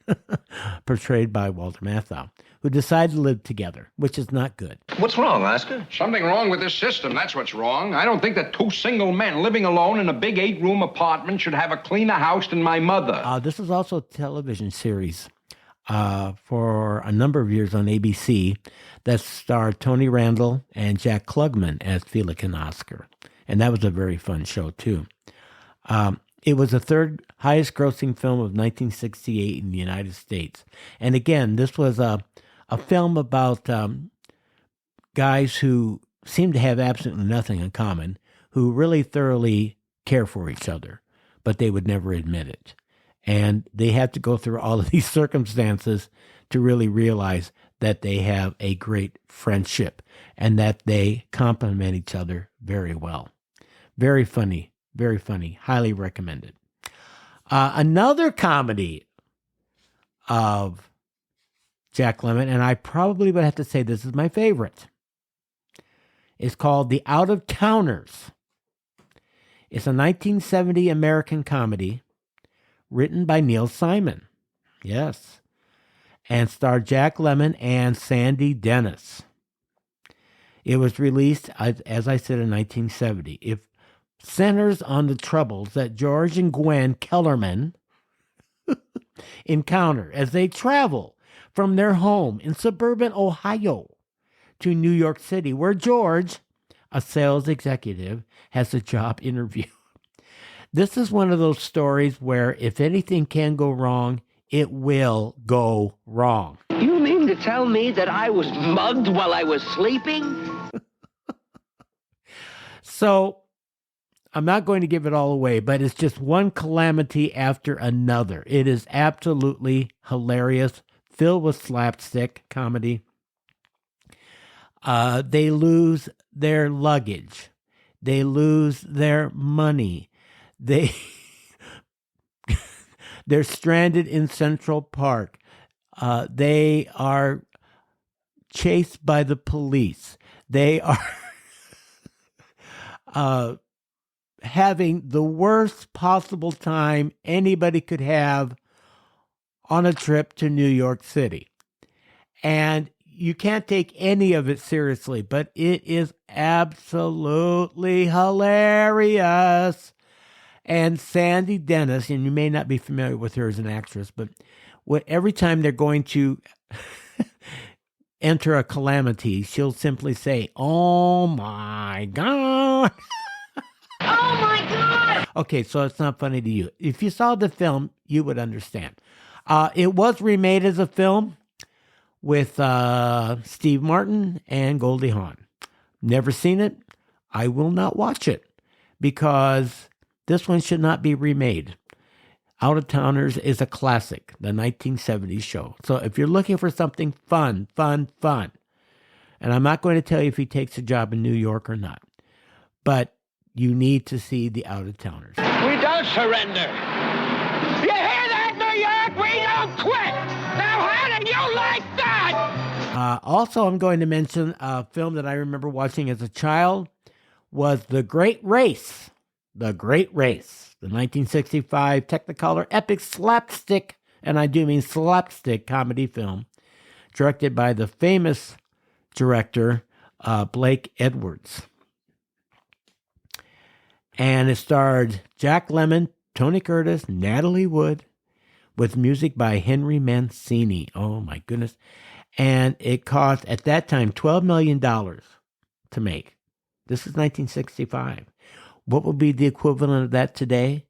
portrayed by Walter Matthau, who decided to live together, which is not good. What's wrong, Oscar? Something wrong with this system, that's what's wrong. I don't think that two single men living alone in a big 8-room apartment should have a cleaner house than my mother. This is also a television series for a number of years on ABC that starred Tony Randall and Jack Klugman as Felix and Oscar. And that was a very fun show, too. It was the third highest grossing film of 1968 in the United States. And again, this was a film about guys who seem to have absolutely nothing in common, who really thoroughly care for each other, but they would never admit it. And they have to go through all of these circumstances to really realize that they have a great friendship and that they complement each other very well. Very funny. Very funny. Highly recommended. Another comedy of Jack Lemmon, and I probably would have to say this is my favorite, is called The Out of Towners. It's a 1970 American comedy written by Neil Simon. Yes. And starred Jack Lemmon and Sandy Dennis. It was released, as I said, in 1970. It centers on the troubles that George and Gwen Kellerman encounter as they travel from their home in suburban Ohio to New York City, where George, a sales executive, has a job interview. This is one of those stories where if anything can go wrong, it will go wrong. You mean to tell me that I was mugged while I was sleeping? So I'm not going to give it all away, but it's just one calamity after another. It is absolutely hilarious, filled with slapstick comedy. They lose their luggage. They lose their money. They're stranded in Central Park. They are chased by the police. They are having the worst possible time anybody could have on a trip to New York City. And you can't take any of it seriously, but it is absolutely hilarious. And Sandy Dennis, and you may not be familiar with her as an actress, but every time they're going to enter a calamity, she'll simply say, "Oh my God." Oh my God! Okay, so it's not funny to you. If you saw the film, you would understand. It was remade as a film with Steve Martin and Goldie Hawn. Never seen it. I will not watch it because this one should not be remade. Out of Towners is a classic, the 1970s show. So if you're looking for something fun, and I'm not going to tell you if he takes a job in New York or not, but you need to see the Out of Towners. We don't surrender. You hear that, New York? We don't quit. Now, how do you like that? Also, I'm going to mention a film that I remember watching as a child was The Great Race. The Great Race, the 1965 Technicolor epic slapstick, and I do mean slapstick comedy film, directed by the famous director Blake Edwards. And it starred Jack Lemmon, Tony Curtis, Natalie Wood, with music by Henry Mancini. Oh, my goodness. And it cost, at that time, $12 million to make. This is 1965. What would be the equivalent of that today?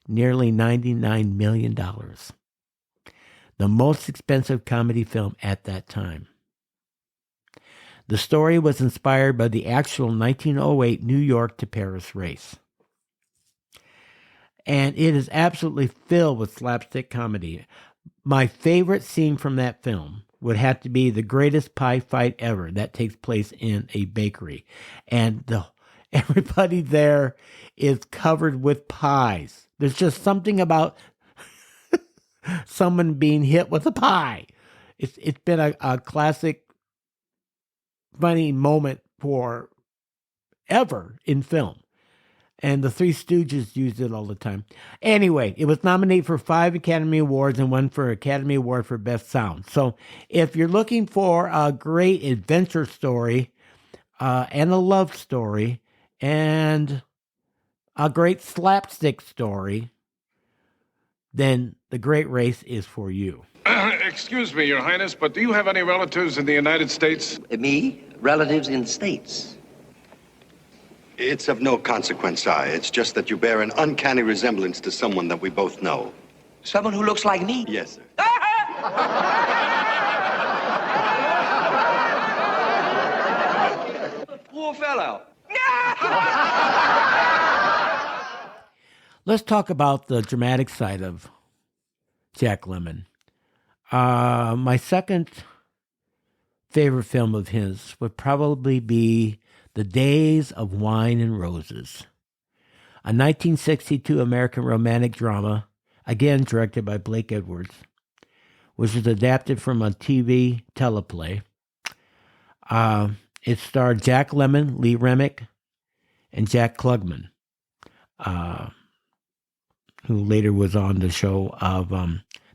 Nearly $99 million. The most expensive comedy film at that time. The story was inspired by the actual 1908 New York to Paris race. And it is absolutely filled with slapstick comedy. My favorite scene from that film would have to be the greatest pie fight ever that takes place in a bakery. And everybody there is covered with pies. There's just something about someone being hit with a pie. It's been a classic funny moment for ever in film. And the Three Stooges used it all the time. Anyway, it was nominated for 5 Academy Awards and won for Academy Award for Best Sound. So if you're looking for a great adventure story and a love story and a great slapstick story, then The Great Race is for you. Excuse me, Your Highness, but do you have any relatives in the United States? Me? Relatives in states. It's of no consequence, sire. It's just that you bear an uncanny resemblance to someone that we both know. Someone who looks like me? Yes, sir. Poor fellow. Let's talk about the dramatic side of Jack Lemmon. My second favorite film of his would probably be The Days of Wine and Roses, a 1962 American romantic drama, again directed by Blake Edwards, which was adapted from a TV teleplay. It starred Jack Lemmon, Lee Remick, and Jack Klugman, who later was on the show of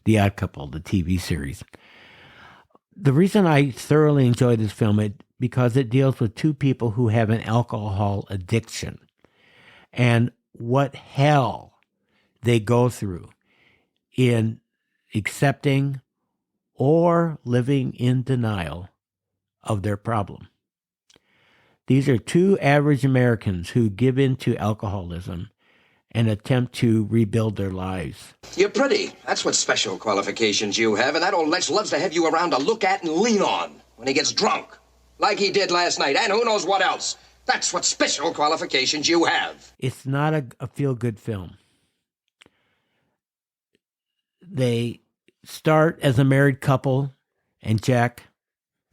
The Odd Couple, the TV series. The reason I thoroughly enjoy this film is because it deals with two people who have an alcohol addiction and what hell they go through in accepting or living in denial of their problem. These are two average Americans who give in to alcoholism and attempt to rebuild their lives. You're pretty. That's what special qualifications you have, and that old Lech loves to have you around to look at and lean on when he gets drunk. Like he did last night, and who knows what else. That's what special qualifications you have. It's not a feel-good film. They start as a married couple, and Jack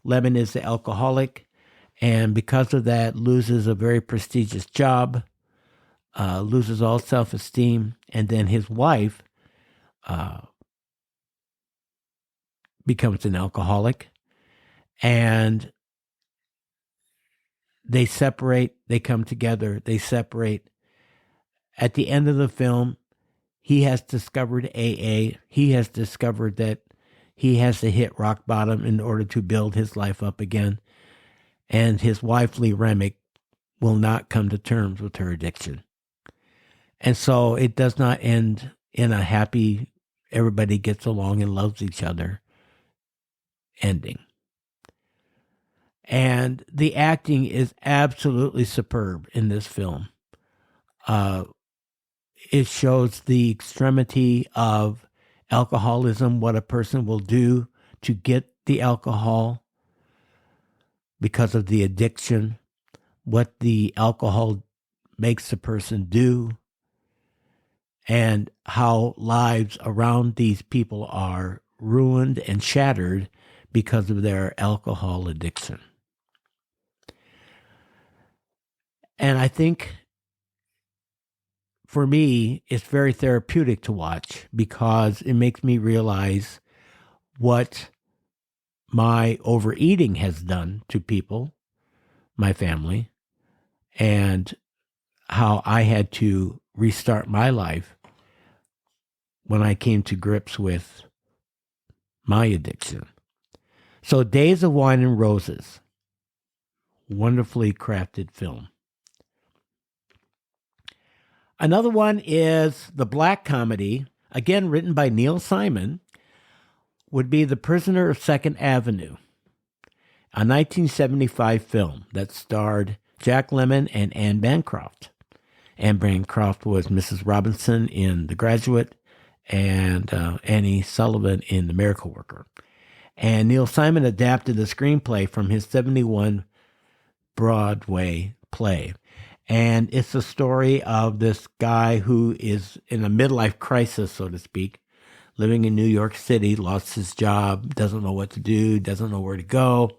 Lemmon is the alcoholic, and because of that, loses a very prestigious job, loses all self-esteem, and then his wife becomes an alcoholic, and they separate, they come together, they separate. At the end of the film, he has discovered AA. He has discovered that he has to hit rock bottom in order to build his life up again. And his wife, Lee Remick, will not come to terms with her addiction. And so it does not end in a happy, everybody gets along and loves each other ending. And the acting is absolutely superb in this film. It shows the extremity of alcoholism, what a person will do to get the alcohol because of the addiction, what the alcohol makes the person do, and how lives around these people are ruined and shattered because of their alcohol addiction. And I think, for me, it's very therapeutic to watch because it makes me realize what my overeating has done to people, my family, and how I had to restart my life when I came to grips with my addiction. So Days of Wine and Roses, wonderfully crafted film. Another one is the black comedy, again written by Neil Simon, would be The Prisoner of Second Avenue, a 1975 film that starred Jack Lemmon and Anne Bancroft. Anne Bancroft was Mrs. Robinson in The Graduate and Annie Sullivan in The Miracle Worker. And Neil Simon adapted the screenplay from his 1971 Broadway play. And it's the story of this guy who is in a midlife crisis, so to speak, living in New York City, lost his job, doesn't know what to do, doesn't know where to go.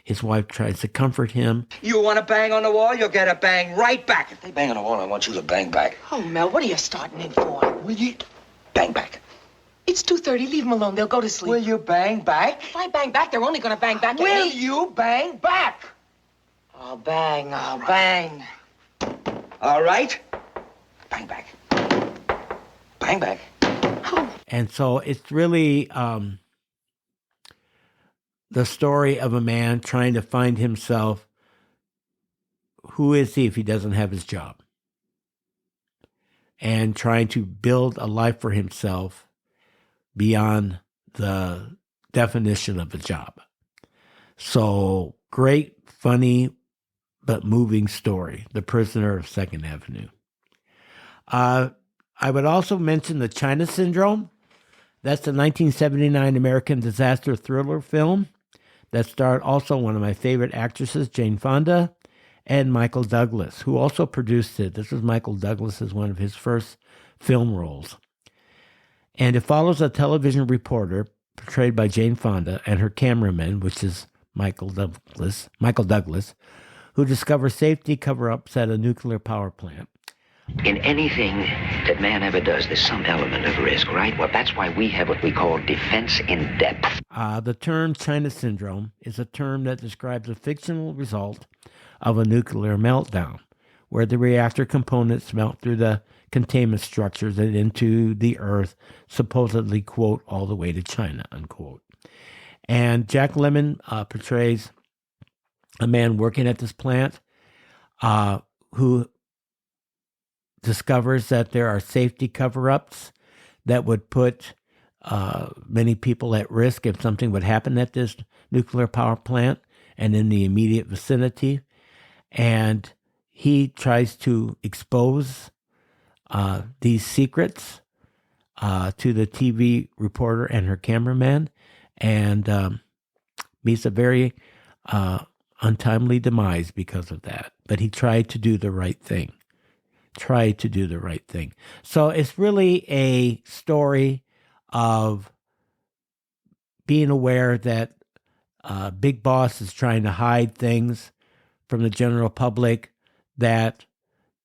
His wife tries to comfort him. You want to bang on the wall, you'll get a bang right back. If they bang on the wall, I want you to bang back. Oh, Mel, what are you starting in for? Will you bang back? It's 2:30. Leave them alone. They'll go to sleep. Will you bang back? If I bang back, they're only going to bang back at Will me. you bang back? I'll bang. I'll bang. All right. Bang back. Bang back. And so it's really the story of a man trying to find himself. Who is he if he doesn't have his job? And trying to build a life for himself beyond the definition of a job. So great, funny, but moving story, The Prisoner of Second Avenue. I would also mention The China Syndrome. That's the 1979 American disaster thriller film that starred also one of my favorite actresses, Jane Fonda, and Michael Douglas, who also produced it. This was Michael Douglas as one of his first film roles. And it follows a television reporter portrayed by Jane Fonda and her cameraman, which is Michael Douglas, who discovers safety cover-ups at a nuclear power plant. In anything that man ever does, there's some element of risk, right? Well, that's why we have what we call defense in depth. The term China Syndrome is a term that describes a fictional result of a nuclear meltdown, where the reactor components melt through the containment structures and into the earth, supposedly, quote, all the way to China, unquote. And Jack Lemmon portrays a man working at this plant who discovers that there are safety cover-ups that would put many people at risk if something would happen at this nuclear power plant and in the immediate vicinity. And he tries to expose these secrets to the TV reporter and her cameraman, and meets a very untimely demise because of that. but he tried to do the right thing. Tried to do the right thing. So it's really a story of being aware that Big Boss is trying to hide things from the general public, that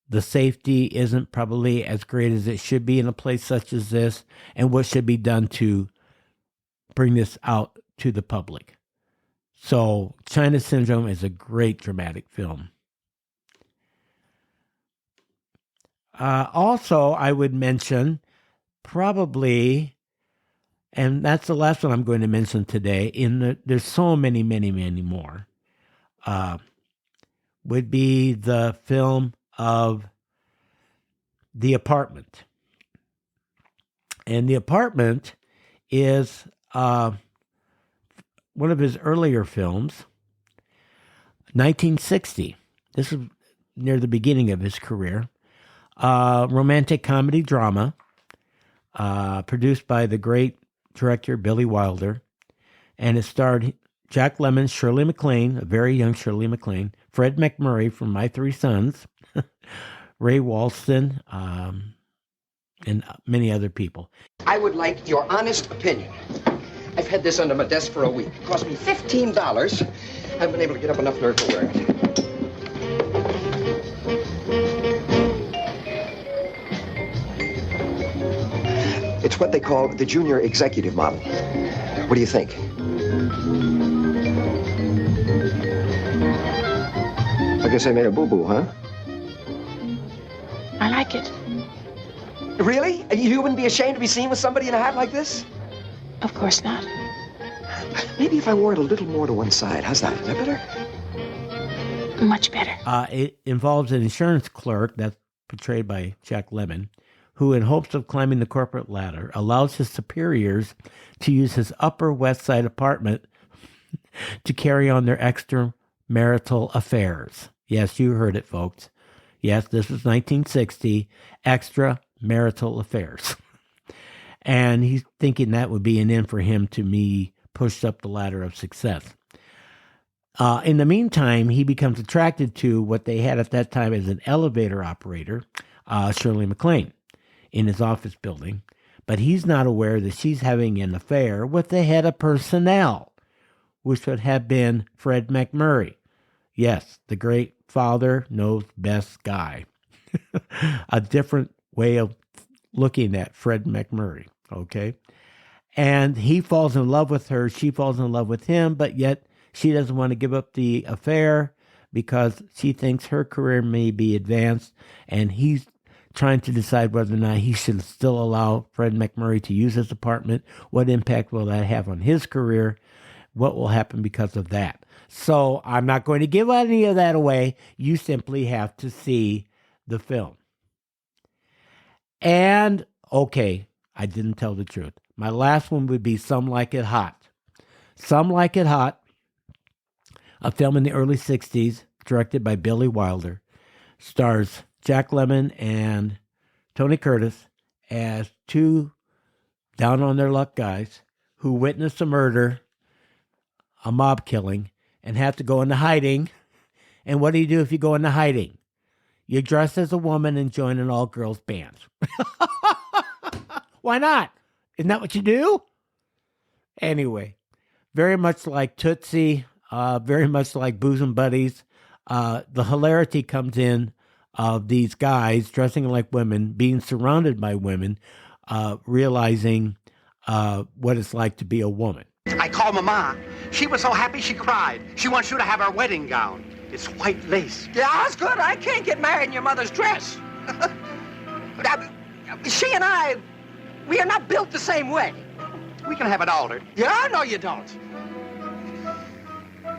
the safety isn't probably as great as it should be in a place such as this, and what should be done to bring this out to the public. So China Syndrome is a great dramatic film. Also, I would mention probably, and that's the last one I'm going to mention today, there's so many, many, many more, would be the film of The Apartment. And The Apartment is one of his earlier films, 1960. This is near the beginning of his career. Romantic comedy drama, produced by the great director Billy Wilder, and it starred Jack Lemmon, Shirley MacLaine, a very young Shirley MacLaine, Fred MacMurray from My Three Sons, Ray Walston, and many other people. I would like your honest opinion. I've had this under my desk for a week. It cost me $15. I haven't been able to get up enough nerve to wear it. It's what they call the junior executive model. What do you think? I guess I made a boo-boo, huh? I like it. Really? You wouldn't be ashamed to be seen with somebody in a hat like this? Of course not. Maybe if I wore it a little more to one side. How's that? Is that better? Much better. It involves an insurance clerk that's portrayed by Jack Lemmon, who, in hopes of climbing the corporate ladder, allows his superiors to use his Upper West Side apartment to carry on their extramarital affairs. Yes, you heard it, folks. Yes, this was 1960, extramarital affairs. And he's thinking that would be an in for him to be pushed up the ladder of success. In the meantime, he becomes attracted to what they had at that time as an elevator operator, Shirley MacLaine, in his office building. But he's not aware that she's having an affair with the head of personnel, which would have been Fred MacMurray. Yes, the great father knows best guy. A different way of looking at Fred MacMurray, okay? And he falls in love with her. She falls in love with him, but yet she doesn't want to give up the affair because she thinks her career may be advanced, and he's trying to decide whether or not he should still allow Fred MacMurray to use his apartment. What impact will that have on his career? What will happen because of that? So I'm not going to give any of that away. You simply have to see the film. And, okay, I didn't tell the truth. My last one would be Some Like It Hot. Some Like It Hot, a film in the early 60s, directed by Billy Wilder, stars Jack Lemmon and Tony Curtis as two down-on-their-luck guys who witness a murder, a mob killing, and have to go into hiding. And what do you do if you go into hiding? You dress as a woman and join an all-girls band. Why not? Isn't that what you do? Anyway, very much like Tootsie, very much like Bosom Buddies. The hilarity comes in of these guys dressing like women, being surrounded by women, realizing what it's like to be a woman. I called Mama. She was so happy she cried. She wants you to have her wedding gown. It's white lace. Yeah, that's good. I can't get married in your mother's dress. She and I, we are not built the same way. We can have it altered. Yeah, no, you don't.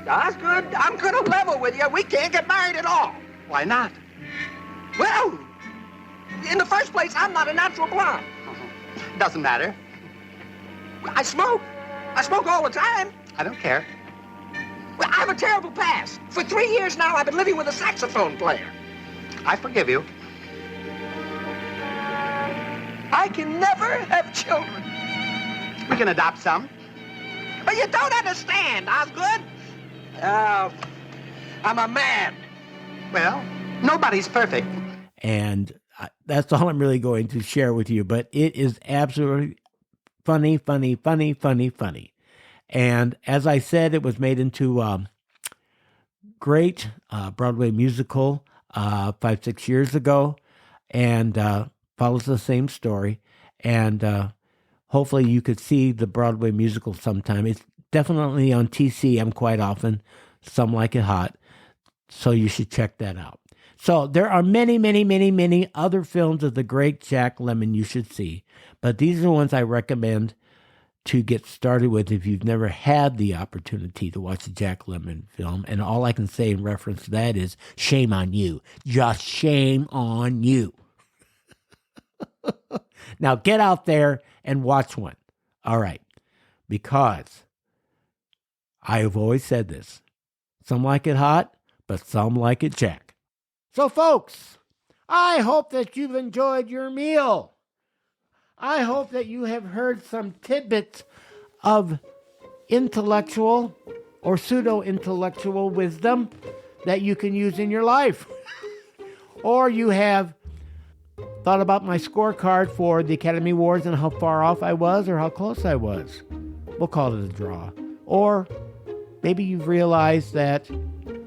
That's good. I'm going to level with you. We can't get married at all. Why not? Well, in the first place, I'm not a natural blonde. Doesn't matter. I smoke. I smoke all the time. I don't care. Well, I have a terrible past. For 3 years now, I've been living with a saxophone player. I forgive you. I can never have children. We can adopt some. But you don't understand, Osgood. I'm a man. Well, nobody's perfect. And that's all I'm really going to share with you. But it is absolutely funny, funny, funny, funny, funny. And as I said, it was made into a great Broadway musical 5-6 years ago, and follows the same story. And hopefully you could see the Broadway musical sometime. It's definitely on TCM quite often. Some like it hot. So you should check that out. So there are many, many, many, many other films of the great Jack Lemmon you should see. But these are the ones I recommend to get started with if you've never had the opportunity to watch a Jack Lemmon film. And all I can say in reference to that is shame on you. Just shame on you. Now get out there and watch one. All right. Because I have always said this. Some like it hot, but some like it Jack. So folks, I hope that you've enjoyed your meal. I hope that you have heard some tidbits of intellectual or pseudo-intellectual wisdom that you can use in your life. Or you have thought about my scorecard for the Academy Awards and how far off I was or how close I was. We'll call it a draw. Or maybe you've realized that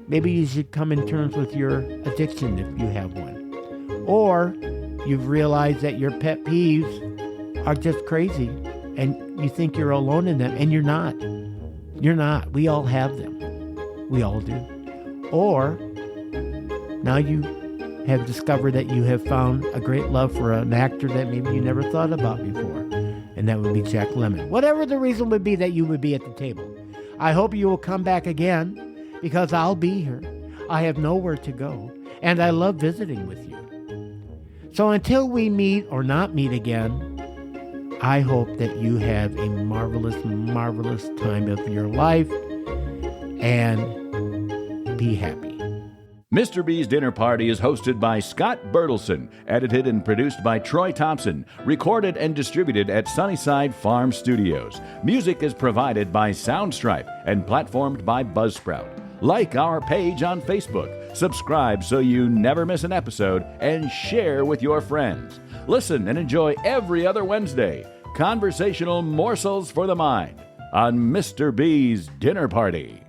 maybe you should come in terms with your addiction if you have one. Or you've realized that your pet peeves are just crazy and you think you're alone in them, and you're not. You're not. We all have them. We all do. Or now you have discovered that you have found a great love for an actor that maybe you never thought about before, and that would be Jack Lemmon. Whatever the reason would be that you would be at the table, I hope you will come back again, because I'll be here. I have nowhere to go, and I love visiting with you. So until we meet or not meet again, I hope that you have a marvelous, marvelous time of your life, and be happy. Mr. B's Dinner Party is hosted by Scott Bertelson, edited and produced by Troy Thompson, recorded and distributed at Sunnyside Farm Studios. Music is provided by Soundstripe and platformed by Buzzsprout. Like our page on Facebook, subscribe so you never miss an episode, and share with your friends. Listen and enjoy every other Wednesday conversational morsels for the mind on Mr. B's Dinner Party.